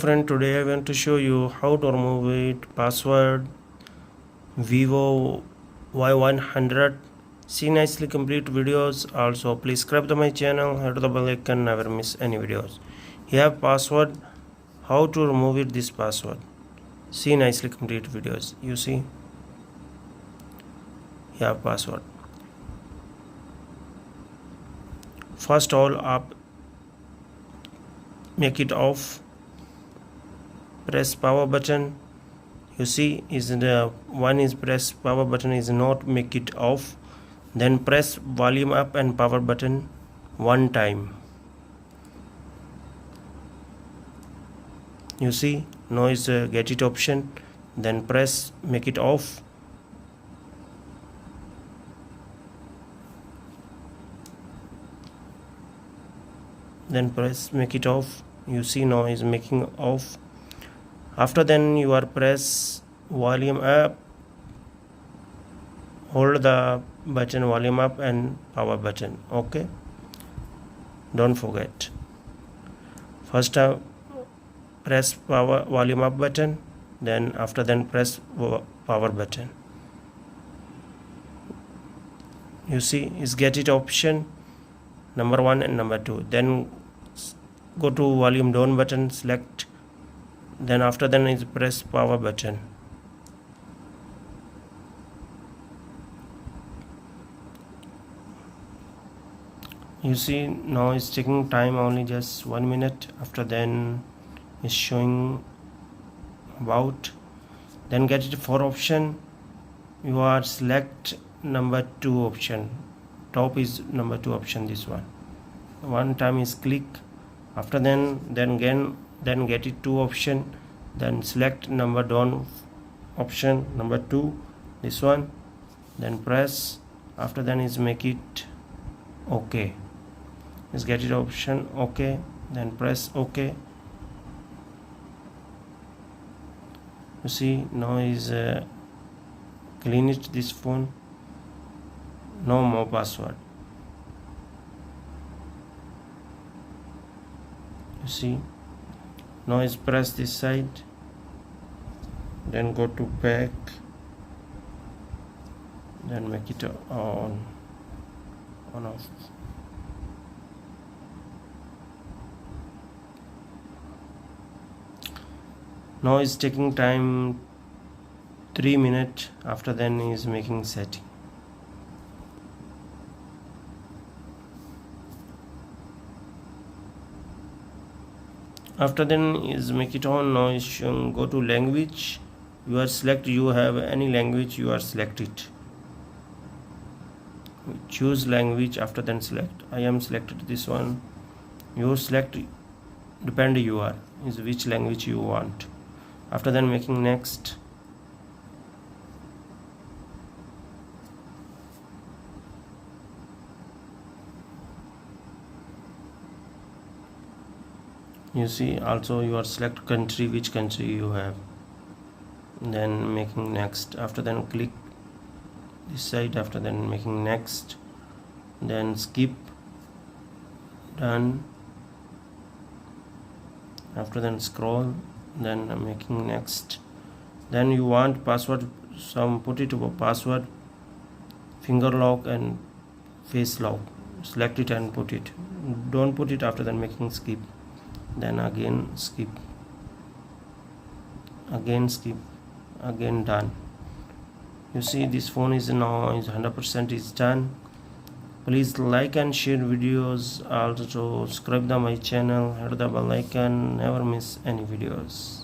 friend, today I want to show you how to remove it password Vivo Y100. See nicely complete videos. Also please subscribe to my channel, hit the bell icon, never miss any videos. Here password, how to remove it this password. See nicely complete videos. You see here password. First all up, make it off, press power button. You see is the one is press power button is not make it off, then press volume up and power button one time. You see now is get it option, then press make it off. Then press make it off. You see now is making off. After then you are press volume up, hold the button volume up and power button. Okay, don't forget. First press power volume up button, then after then press power button. You see is get it option number 1 and number 2. Then go to volume down button, select, then after then is press power button. You see now it's taking time, only just 1 minute. After then is showing about, then get it for option. You are select number 2 option, top is number 2 option, this one time is click. After then again then get it 2 option, then select number down option number 2, this one, then press. After then is make it okay, is get it option okay, then press okay. You see now is clean it this phone, no more password. You see now is press this side, then go to back, then make it on off. Now is taking time 3 minutes. After then is making setting. After then is make it on. Now is showing, go to language. You are select, you have any language, you are select it, choose language. After then select, I am selected this one. You select, depend you are is which language you want. After then making next. You see also you are select country, which country you have, then making next. After then click this side. After then making next, then skip, done. After then scroll, then making next. Then you want password, some put it to password, finger lock and face lock, select it and put it, don't put it. After then making skip, then again skip, again skip, again done. You see this phone is now is 100% is done. Please like and share videos. Also subscribe to my channel, hit the bell icon, never miss any videos.